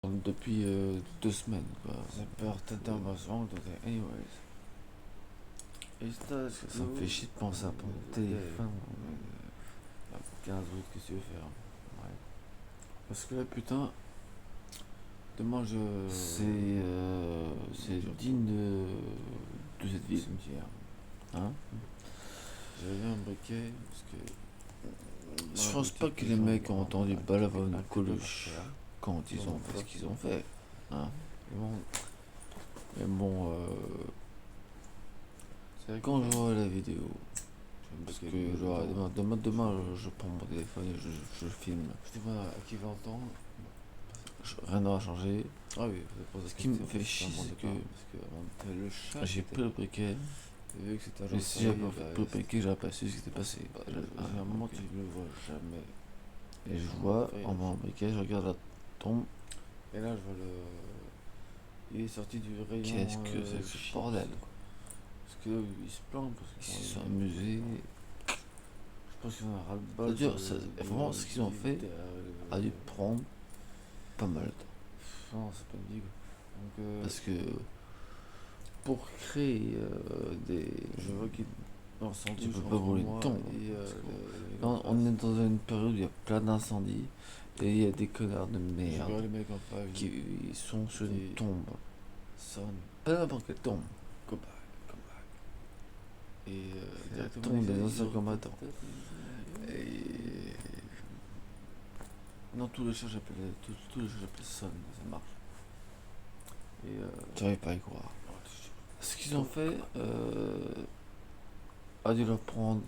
Depuis 2 semaines, quoi. J'ai peur d'intervention, donc anyways. Ça me fait chier de penser à mon téléphone. 15 août, qu'est-ce que tu veux faire? Ouais. Parce que là, putain, Demain, c'est digne de cette ville. cimetière. Hein? J'avais un briquet, parce que. Je pense pas que les mecs ont entendu Balavoine ou Coluche quand ils ont fait ce qu'ils ont fait. Hein? Mais bon, quand je vois la vidéo, parce que demain je prends mon téléphone et je filme. Je sais pas à qui va entendre. Rien n'aura changé. Ah oui, Ce qui me fait chier, c'est que le chat. j'ai pris le briquet. Vu que c'était un Mais jour si j'avais férié, pas pris le briquet, j'aurais pas su ce qui s'était passé. J'ai un moment, tu ne le vois jamais. Et je vois, en voyant le briquet, je regarde la tombe. Et là, je vois le. Il est sorti du rayon. Qu'est-ce que c'est que ce chips. bordel, quoi? Parce qu'il se plaint, parce Ils qu'ils se sont amusés. Je pense qu'ils en ont ras-le-bol. Vraiment, ce qu'ils ont fait a dû prendre pas mal de temps. Non, c'est pas une digue. Donc, Parce que pour créer des. je vois qu'il. Non, sans Tu doute, peux pas brûler une tombe. Là, on est dans une période où il y a plein d'incendies et il y a des connards de Je merde vois les mecs en face. qui sont sur une Qui- tombe. Son, Pas n'importe quelle tombe. go back, come back. Et La directement, tombe des ils anciens ont- combattants. Et Non, tous les chats j'appelle Son, ça marche. Et j'arrive pas à y croire. Ce qu'ils ont fait a dû leur prendre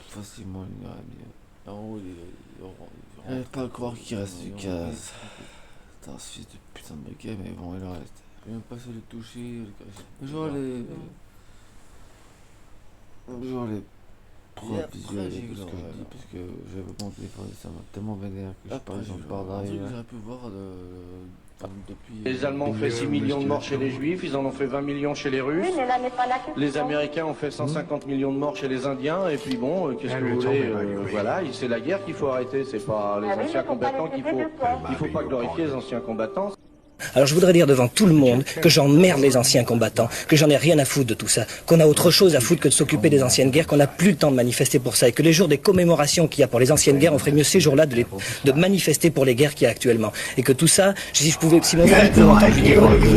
facilement une heure et demie. en haut, J'arrive pas à croire qu'il reste du gaz. C'est un fils de putain de briquet, mais bon, il en reste. J'ai même pas essayé de le toucher. Genre les preuves après, visuelles j'ai de eu ce que je l'horreur. dis, parce que j'avais mon téléphone et ça m'a tellement vénère que je Après, parle j'ai j'en eu parle un truc que derrière. j'aurais pu voir depuis. Les Allemands ont fait 6 millions de morts chez les Juifs, ils en ont fait 20 millions chez les Russes. Oui, mais là n'est pas la question. Les Américains ont fait 150 millions de morts chez les Indiens, et puis bon, qu'est-ce que vous voulez, voilà, c'est la guerre qu'il faut arrêter, c'est pas les Ah oui, anciens mais faut pas combattants laisser qu'il faut. de peur. Il faut pas glorifier les anciens combattants. Alors je voudrais dire devant tout le monde que j'emmerde les anciens combattants, que j'en ai rien à foutre de tout ça, qu'on a autre chose à foutre que de s'occuper des anciennes guerres, qu'on n'a plus le temps de manifester pour ça, et que les jours des commémorations qu'il y a pour les anciennes guerres, on ferait mieux ces jours-là de manifester pour les guerres qu'il y a actuellement. Et que tout ça, si mon frère peut l'entendre, je lui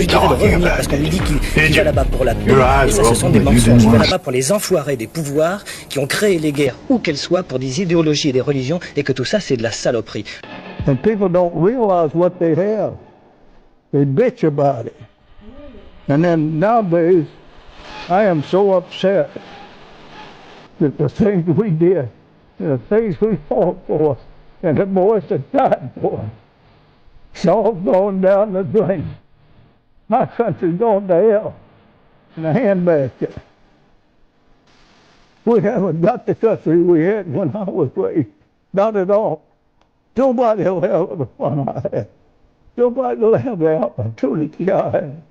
dirais de revenir, parce qu'on lui dit qu'il va là-bas pour la paix. Et ça, ce sont des mensonges. Il va là-bas pour les enfoirés des pouvoirs qui ont créé les guerres, où qu'elles soient, pour des idéologies et des religions, et que tout ça, c'est de la saloperie. And people don't realize what they have. They bitch about it. And then nowadays, I am so upset that the things we did, the things we fought for, and the boys that died for, it's all going down the drain. My country's going to hell in a handbasket. We haven't got the country we had when I was raised. Not at all. Nobody will have the fun I had. Nobody will have the opportunity I had.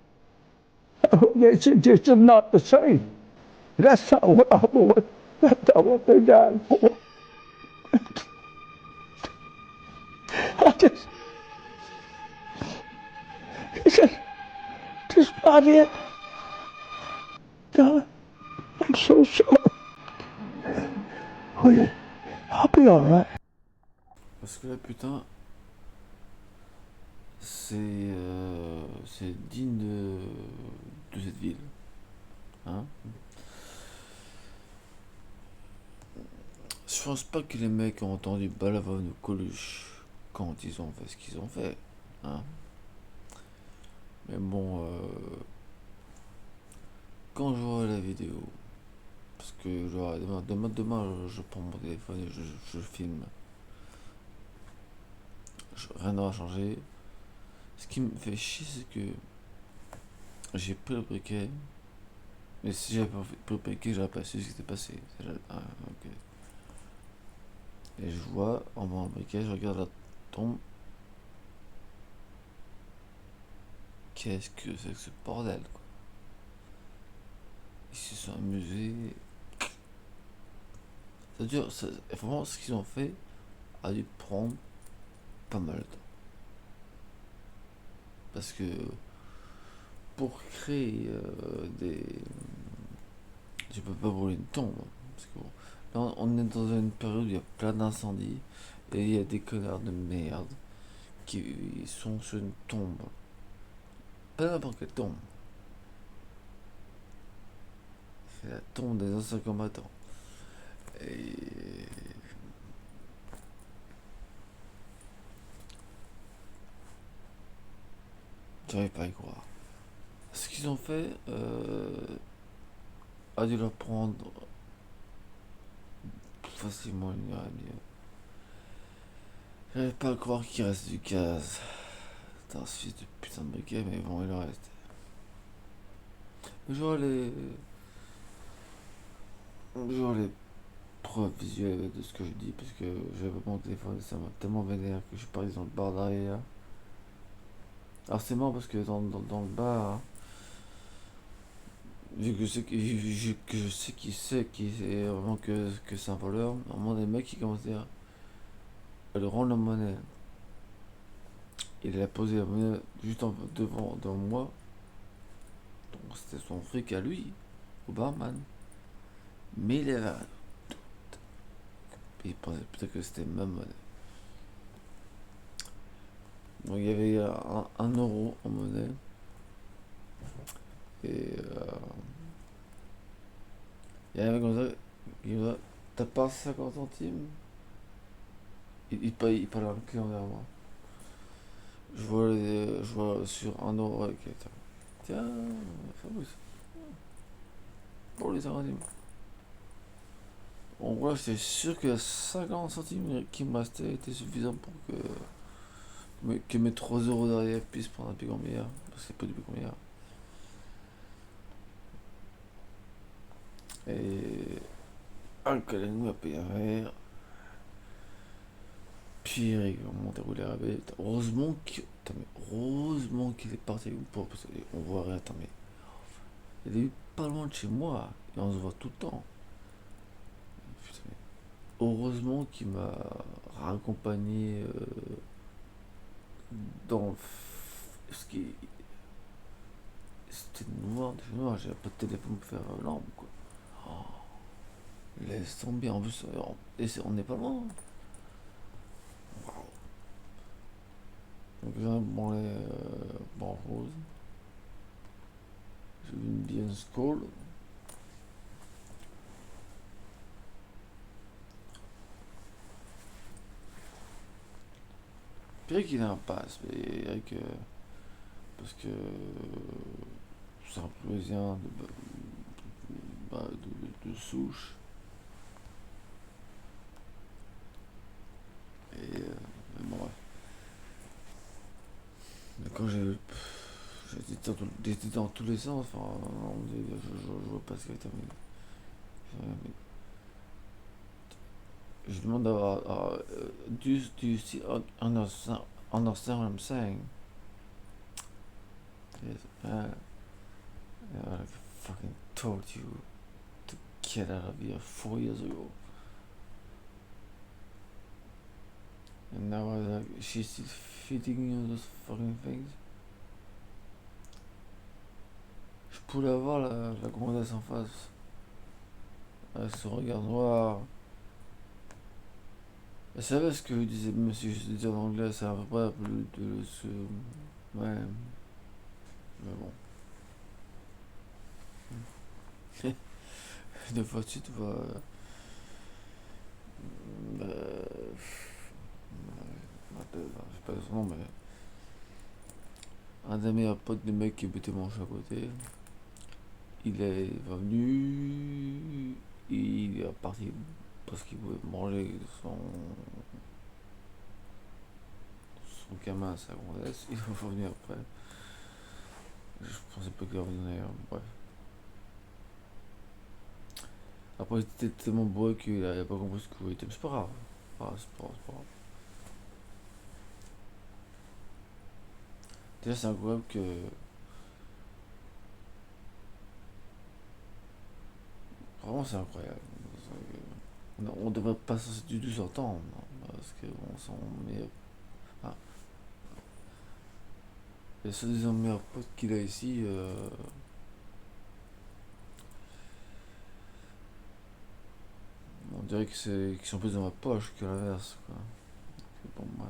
It's just not the same. That's not what I want. That's not what they died for. It's just not it. God, I'm so sorry. I'll be all right. Parce que là, putain, C'est digne de cette ville. Hein? Je pense pas que les mecs ont entendu Balavoine ou Coluche quand ils ont fait ce qu'ils ont fait. Hein? Mais bon, quand je vois la vidéo, parce que demain je prends mon téléphone et je filme. Rien n'aura changé. Ce qui me fait chier, c'est que j'ai pris le briquet, mais si j'avais pas pris le briquet, j'aurais pas su ce qui s'était passé. Ok. Et je vois, en voyant le briquet, je regarde la tombe. Qu'est-ce que c'est que ce bordel, quoi? Ils se sont amusés. Vraiment, ce qu'ils ont fait a dû prendre pas mal de temps. parce que pour créer des... Je peux pas brûler une tombe. Parce que bon, là, on est dans une période où il y a plein d'incendies et il y a des connards de merde qui sont sur une tombe. Pas n'importe quelle tombe. C'est la tombe des anciens combattants. Et j'arrive pas à y croire. Ce qu'ils ont fait a dû leur prendre facilement une heure et demie. J'arrive pas à croire qu'il reste du gaz dans ce fils de putain de briquet, mais bon, il en reste. Genre les preuves visuelles de ce que je dis, parce que j'avais pas mon téléphone et ça m'a tellement vénère que je suis parti dans le bar derrière. Alors c'est marrant parce que dans le bar, vu que je sais qui c'est vraiment que c'est un voleur, à un moment des mecs qui commençaient à lui rendre la monnaie. Il a posé la monnaie juste devant moi. Donc c'était son fric à lui, au barman. Mais il avait un doute. Il pensait peut-être que c'était ma monnaie. Donc il y avait un euro en monnaie. Et il y a un mec comme ça qui me dit: t'as pas 50 centimes? Il parlait à un client derrière moi. Je vois sur un euro avec tiens, Fabrice, pour les 50 centimes. En gros, j'étais sûr que 50 centimes qui me restaient étaient suffisants pour que mes 3 euros derrière puissent prendre un piquant meilleur. Parce que c'est pas du piquant meilleur. Et un collègue m'a payé un verre. Puis Eric m'a déroulé la rabais. Heureusement qu'il est parti avec moi, parce qu'on voit rien. Attends, mais il est pas loin de chez moi et on se voit tout le temps. Putain, mais heureusement qu'il m'a raccompagné dans ce qui c'était noir, j'avais pas de téléphone pour faire lampe quoi. Oh, laisse tomber, en plus on n'est pas loin. Wow. Donc j'ai un branlet rose. J'ai vu une bien Skoll. Puis qu'il a un passe, mais avec parce que c'est un Parisien de souche. Et bon, bref. Mais quand j'étais dans tous les sens, enfin, je vois pas ce qu'il y a terminé. Je demande d'avoir do you see understand what I'm saying? Yes, I fucking told you to get out of here 4 years ago. And now she's still feeding you those fucking things. Je pourrais avoir la grandesse en face. Avec ce regard noir. Vous savez ce que disait monsieur, je dis en anglais, c'est un vrai de ce... Ouais. Mais bon. Des fois tu te vois... je sais pas son nom, mais... Un des meilleurs potes de mec qui habitait mon chat à côté. Il est venu... Il est parti parce qu'il voulait manger son gamin à sa grossesse. Il est revenu après. Je pensais pas qu'il revenait d'ailleurs. Bref. Après, il était tellement beau qu'il a pas compris ce que vous était. Mais c'est pas grave. C'est pas grave. Déjà, c'est incroyable que. Vraiment, c'est incroyable. On devrait pas du tout s'entendre. Parce qu'on s'en met. Ah. les soi-disant meilleurs potes qu'il a ici, on dirait que c'est qu'ils sont plus dans ma poche que l'inverse, quoi. Bon, moi,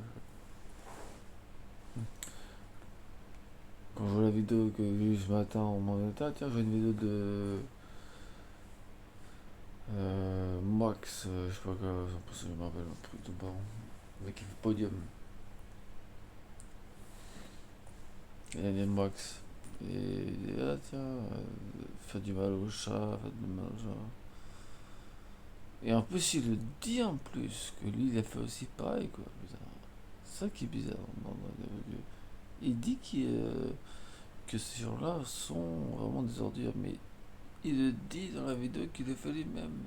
quand je vois la vidéo que j'ai vue ce matin, on m'en dit, ah, tiens, j'ai une vidéo de Max, je sais pas quoi, je me rappelle un truc de baron, avec qui fait podium. Et il y a Max. Et il dit, ah tiens, fais du mal au chat, fais du mal au chat. Et en plus, il le dit en plus, que lui, il a fait aussi pareil, quoi. C'est ça qui est bizarre. Il dit que ces gens-là sont vraiment des ordures, mais il le dit dans la vidéo qu'il a fait lui-même.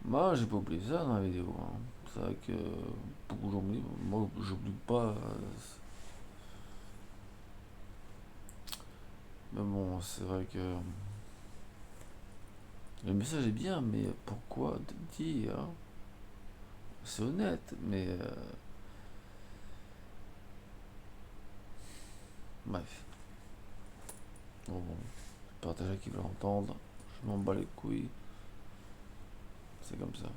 Moi, j'ai pas oublié ça dans la vidéo. Hein. C'est vrai que beaucoup j'oublie. Moi, j'oublie pas. Mais bon, c'est vrai que le message est bien, mais pourquoi te dire? C'est honnête, mais bref. Bon, partager qui veut l'entendre. Je m'en bats les couilles. C'est comme ça.